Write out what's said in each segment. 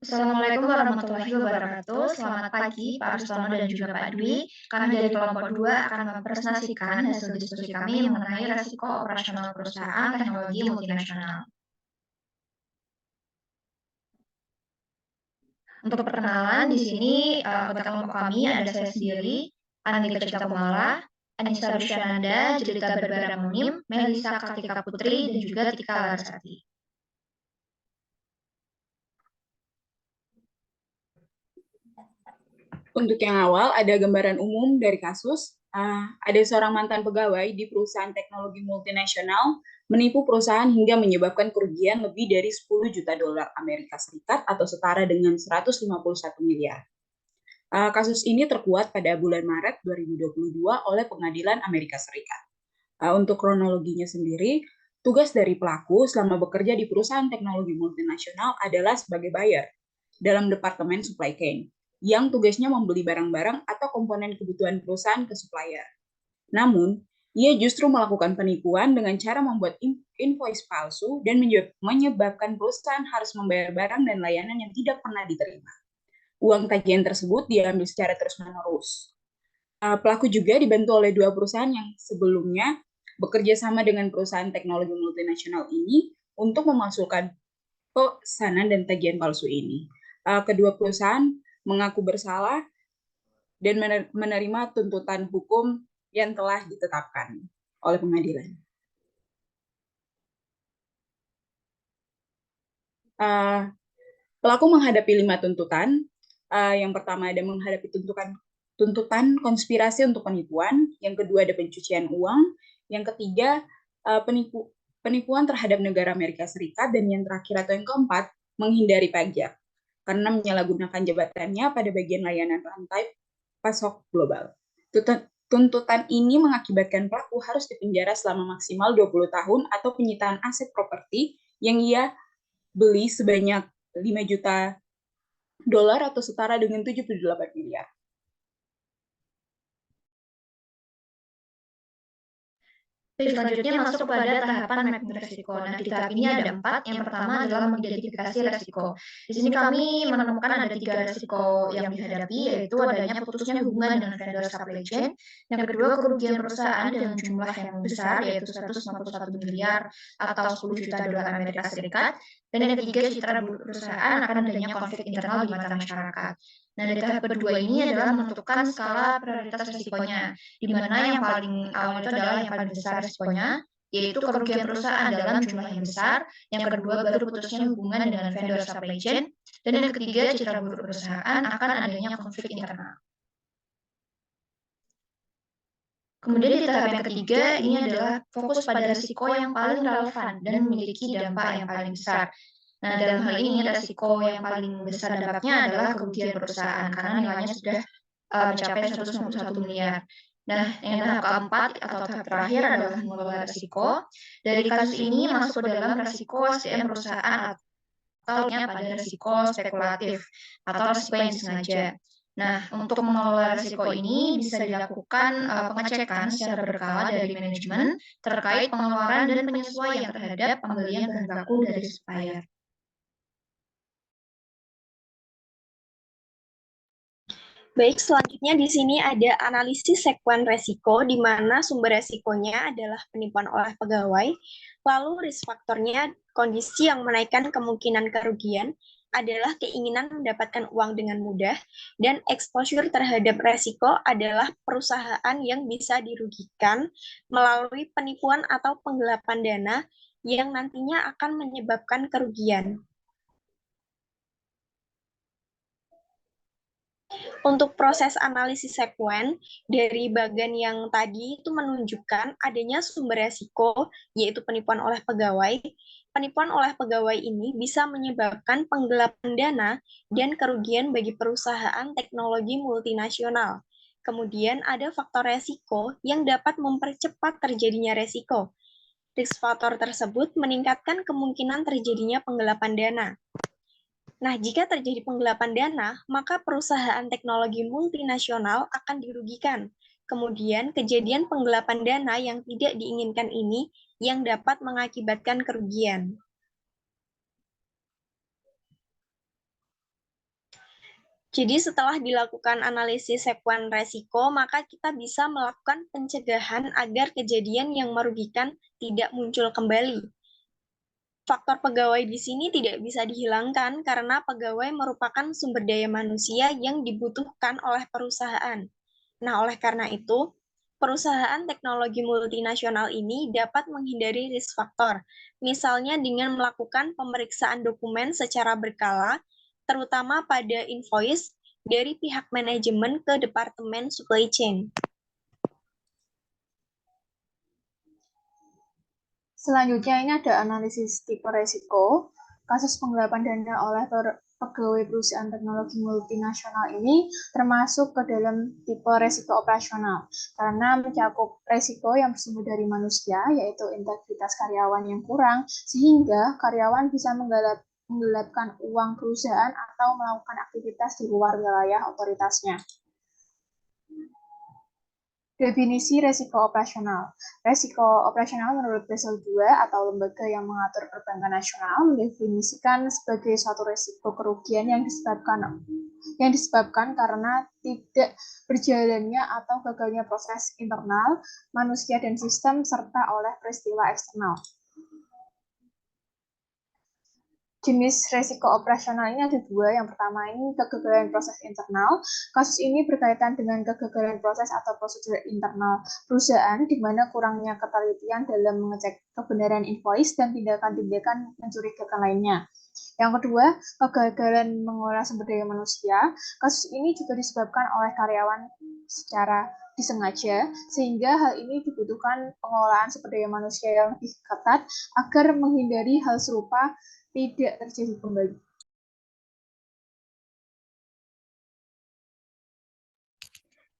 Assalamualaikum warahmatullahi wabarakatuh. Selamat pagi Pak Rustomo dan juga Pak Dwi. Kami dari kelompok 2 akan mempresentasikan hasil diskusi kami mengenai resiko operasional perusahaan teknologi multinasional. Untuk perkenalan, di sini anggota kelompok kami ada saya sendiri, Anindita Cita Kumala, Anissa Rusyananda, Jelita Barbara Munim, Melisa Kartika Putri, dan juga Tika Larsati. Untuk yang awal, ada gambaran umum dari kasus. Ada seorang mantan pegawai di perusahaan teknologi multinasional menipu perusahaan hingga menyebabkan kerugian lebih dari 10 juta dolar Amerika Serikat atau setara dengan 151 miliar. Kasus ini terkuat pada bulan Maret 2022 oleh Pengadilan Amerika Serikat. Untuk kronologinya sendiri, tugas dari pelaku selama bekerja di perusahaan teknologi multinasional adalah sebagai buyer dalam Departemen Supply Chain, yang tugasnya membeli barang-barang atau komponen kebutuhan perusahaan ke supplier. Namun, ia justru melakukan penipuan dengan cara membuat invoice palsu dan menyebabkan perusahaan harus membayar barang dan layanan yang tidak pernah diterima. Uang tagihan tersebut diambil secara terus-menerus. Pelaku juga dibantu oleh dua perusahaan yang sebelumnya bekerja sama dengan perusahaan teknologi multinasional ini untuk memasukkan pesanan dan tagihan palsu ini. Kedua perusahaan mengaku bersalah dan menerima tuntutan hukum yang telah ditetapkan oleh pengadilan. Pelaku menghadapi 5 tuntutan. Yang pertama ada menghadapi tuntutan konspirasi untuk penipuan, yang kedua ada pencucian uang, yang ketiga penipuan terhadap negara Amerika Serikat, dan yang terakhir atau yang keempat menghindari pajak karena menyalahgunakan jabatannya pada bagian layanan rantai pasok global. Tuntutan ini mengakibatkan pelaku harus dipenjara selama maksimal 20 tahun atau penyitaan aset properti yang ia beli sebanyak 5 juta dolar atau setara dengan 78 miliar. Baik, selanjutnya masuk kepada tahapan mapping resiko. Nah, di tahap ini ada 4. Yang pertama adalah mengidentifikasi resiko. Di sini kami menemukan ada 3 resiko yang dihadapi, yaitu adanya putusnya hubungan dengan vendor supply chain. Yang kedua, kerugian perusahaan dengan jumlah yang besar, yaitu 151 miliar atau 10 juta dolar Amerika Serikat. Dan yang ketiga, citra buruk perusahaan akan adanya konflik internal di mata masyarakat. Nah, di tahap kedua ini adalah menentukan skala prioritas resikonya, di mana yang paling awal itu adalah yang paling besar resikonya, yaitu kerugian perusahaan dalam jumlah yang besar, yang kedua baru putusnya hubungan dengan vendor supply chain, dan yang ketiga citra buruk perusahaan akan adanya konflik internal. Kemudian di tahap yang ketiga, ini adalah fokus pada risiko yang paling relevan dan memiliki dampak yang paling besar. Nah, dalam hal ini risiko yang paling besar dampaknya adalah kerugian perusahaan karena nilainya sudah mencapai 191 miliar. Nah, yang tahap keempat atau tahap terakhir adalah mengelola risiko. Dari kasus ini masuk ke dalam risiko SDM perusahaan atau pada risiko spekulatif atau risiko yang disengaja. Nah, untuk mengelola risiko ini bisa dilakukan pengecekan secara berkala dari manajemen terkait pengeluaran dan penyesuaian terhadap pembelian bahan baku dari supplier. Baik, selanjutnya di sini ada analisis sekuen resiko, di mana sumber resikonya adalah penipuan oleh pegawai, lalu risk faktornya kondisi yang menaikkan kemungkinan kerugian adalah keinginan mendapatkan uang dengan mudah, dan exposure terhadap resiko adalah perusahaan yang bisa dirugikan melalui penipuan atau penggelapan dana yang nantinya akan menyebabkan kerugian. Untuk proses analisis sekuen dari bagian yang tadi itu menunjukkan adanya sumber resiko, yaitu penipuan oleh pegawai. Penipuan oleh pegawai ini bisa menyebabkan penggelapan dana dan kerugian bagi perusahaan teknologi multinasional. Kemudian ada faktor resiko yang dapat mempercepat terjadinya resiko. Risk faktor tersebut meningkatkan kemungkinan terjadinya penggelapan dana. Nah, jika terjadi penggelapan dana, maka perusahaan teknologi multinasional akan dirugikan. Kemudian, kejadian penggelapan dana yang tidak diinginkan ini yang dapat mengakibatkan kerugian. Jadi setelah dilakukan analisis sekuen resiko, maka kita bisa melakukan pencegahan agar kejadian yang merugikan tidak muncul kembali. Faktor pegawai di sini tidak bisa dihilangkan karena pegawai merupakan sumber daya manusia yang dibutuhkan oleh perusahaan. Nah, oleh karena itu, perusahaan teknologi multinasional ini dapat menghindari risk faktor, misalnya dengan melakukan pemeriksaan dokumen secara berkala, terutama pada invoice dari pihak manajemen ke departemen supply chain. Selanjutnya ini ada analisis tipe resiko. Kasus penggelapan dana oleh pegawai perusahaan teknologi multinasional ini termasuk ke dalam tipe resiko operasional karena mencakup resiko yang bersumber dari manusia, yaitu integritas karyawan yang kurang, sehingga karyawan bisa menggelapkan uang perusahaan atau melakukan aktivitas di luar wilayah otoritasnya. Definisi resiko operasional. Resiko operasional menurut Basel II atau lembaga yang mengatur perbankan nasional mendefinisikan sebagai suatu resiko kerugian yang disebabkan karena tidak berjalannya atau gagalnya proses internal, manusia dan sistem serta oleh peristiwa eksternal. Jenis resiko operasional ini ada dua. Yang pertama ini kegagalan proses internal. Kasus ini berkaitan dengan kegagalan proses atau prosedur internal perusahaan, di mana kurangnya ketelitian dalam mengecek kebenaran invoice dan tindakan-tindakan mencurigakan lainnya. Yang kedua, kegagalan mengolah sumber daya manusia. Kasus ini juga disebabkan oleh karyawan secara disengaja, sehingga hal ini dibutuhkan pengolahan sumber daya manusia yang lebih ketat agar menghindari hal serupa tidak terjadi kembali.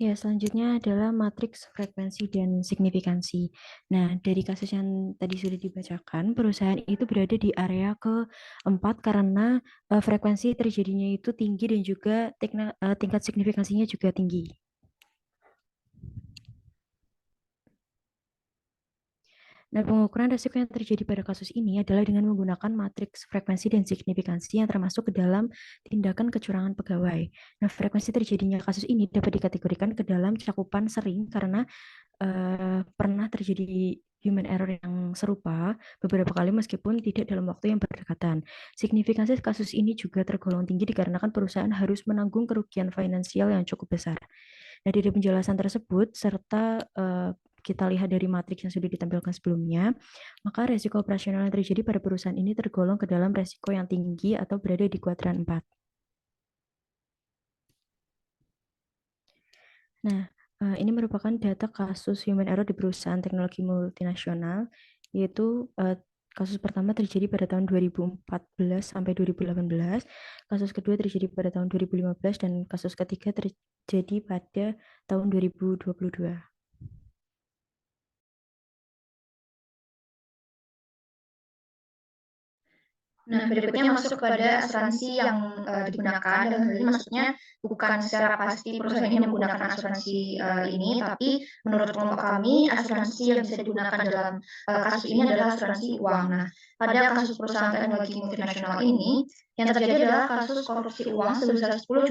Ya, selanjutnya adalah matriks frekuensi dan signifikansi. Nah, dari kasus yang tadi sudah dibacakan, perusahaan itu berada di area keempat karena frekuensi terjadinya itu tinggi dan juga tingkat signifikansinya juga tinggi. Nah, pengukuran risiko yang terjadi pada kasus ini adalah dengan menggunakan matriks frekuensi dan signifikansi yang termasuk ke dalam tindakan kecurangan pegawai. Nah, frekuensi terjadinya kasus ini dapat dikategorikan ke dalam cakupan sering karena pernah terjadi human error yang serupa beberapa kali meskipun tidak dalam waktu yang berdekatan. Signifikansi kasus ini juga tergolong tinggi dikarenakan perusahaan harus menanggung kerugian finansial yang cukup besar. Nah, dari penjelasan tersebut serta kita lihat dari matriks yang sudah ditampilkan sebelumnya, maka resiko operasional yang terjadi pada perusahaan ini tergolong ke dalam resiko yang tinggi atau berada di kuadran 4. Nah, ini merupakan data kasus human error di perusahaan teknologi multinasional, yaitu kasus pertama terjadi pada tahun 2014 sampai 2018, kasus kedua terjadi pada tahun 2015, dan kasus ketiga terjadi pada tahun 2022. Nah, berikutnya masuk pada asuransi yang digunakan. Dalam hal ini maksudnya bukan secara pasti perusahaan ini menggunakan asuransi ini, tapi menurut kelompok kami, asuransi yang bisa digunakan dalam kasus ini adalah asuransi uang. Nah, pada kasus perusahaan teknologi multinasional ini, yang terjadi adalah kasus korupsi uang sebesar 10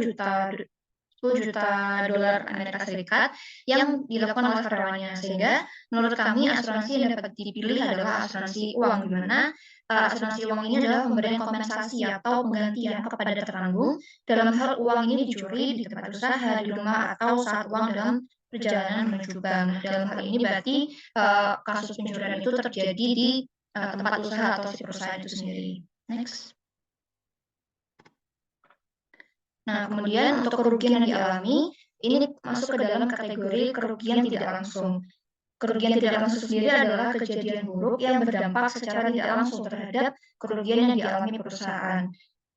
juta dolar Amerika Serikat yang dilakukan oleh karyawannya, sehingga menurut kami asuransi yang dapat dipilih adalah asuransi uang, di mana asuransi uang ini adalah pemberian kompensasi atau penggantian kepada tertanggung dalam hal uang ini dicuri di tempat usaha, di rumah, atau saat uang dalam perjalanan menuju bank. Dalam hal ini berarti kasus pencurian itu terjadi di tempat usaha atau si perusahaan itu sendiri. Next. Nah, kemudian untuk kerugian yang dialami, ini masuk ke dalam kategori kerugian tidak langsung. Kerugian tidak langsung sendiri adalah kejadian buruk yang berdampak secara tidak langsung terhadap kerugian yang dialami perusahaan.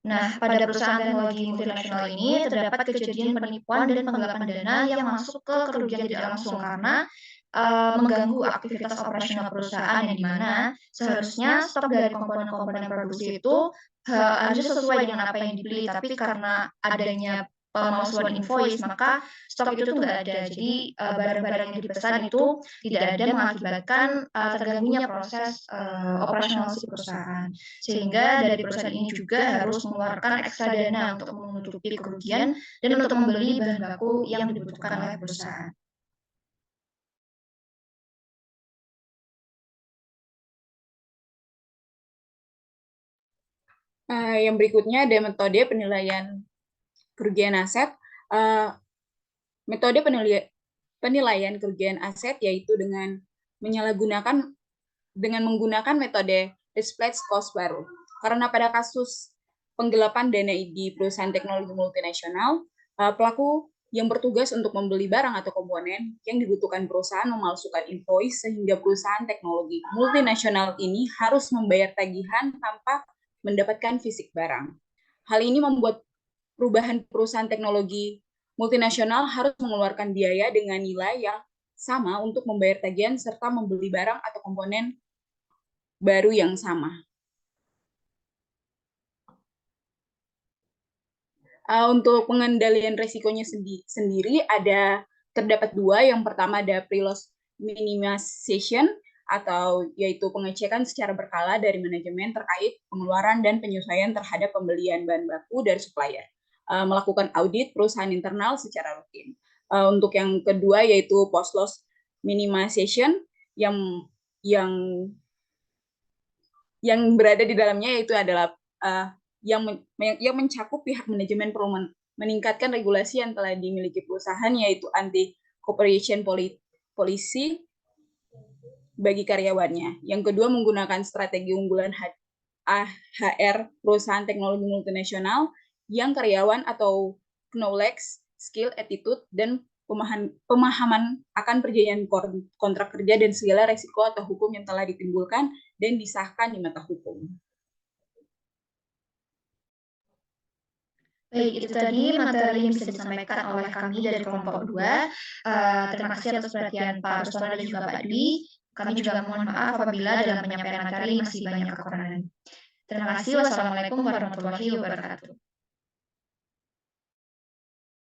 Nah, pada perusahaan teknologi multinasional ini terdapat kejadian penipuan dan penggelapan dana yang masuk ke kerugian tidak langsung karena mengganggu aktivitas operasional perusahaan, yang dimana seharusnya stok dari komponen-komponen produksi itu harusnya sesuai dengan apa yang dibeli, tapi karena adanya pemalsuan invoice, maka stok itu tuh nggak ada. Jadi barang-barang yang dipesan itu tidak ada mengakibatkan terganggunya proses operasional si perusahaan. Sehingga dari perusahaan ini juga harus mengeluarkan ekstra dana untuk menutupi kerugian dan untuk membeli bahan baku yang dibutuhkan oleh perusahaan. Yang berikutnya ada metode penilaian kerugian aset. Metode penilaian kerugian aset yaitu dengan menggunakan metode Risk-Based Cost baru. Karena pada kasus penggelapan dana di perusahaan teknologi multinasional, pelaku yang bertugas untuk membeli barang atau komponen yang dibutuhkan perusahaan memalsukan invoice sehingga perusahaan teknologi multinasional ini harus membayar tagihan tanpa mendapatkan fisik barang. Hal ini membuat perubahan perusahaan teknologi multinasional harus mengeluarkan biaya dengan nilai yang sama untuk membayar tagihan serta membeli barang atau komponen baru yang sama. Untuk pengendalian risikonya sendiri terdapat dua. Yang pertama ada pre-loss minimization atau yaitu pengecekan secara berkala dari manajemen terkait pengeluaran dan penyesuaian terhadap pembelian bahan baku dari supplier. Melakukan audit perusahaan internal secara rutin. Untuk yang kedua yaitu post-loss minimization yang berada di dalamnya yaitu adalah yang mencakup pihak manajemen perlu meningkatkan regulasi yang telah dimiliki perusahaan yaitu anti-cooperation policy bagi karyawannya. Yang kedua menggunakan strategi unggulan HR perusahaan teknologi multinasional yang karyawan atau knowledge, skill, attitude, dan pemahaman akan perjanjian kontrak kerja dan segala resiko atau hukum yang telah ditimbulkan dan disahkan di mata hukum. Baik, itu tadi materi yang bisa disampaikan oleh kami dari kelompok 2. Terima kasih atas perhatian Pak Ruswana dan juga Pak Dwi. Kami juga mohon maaf apabila dalam penyampaian materi masih banyak kekurangan. Terima kasih. Wassalamualaikum warahmatullahi wabarakatuh.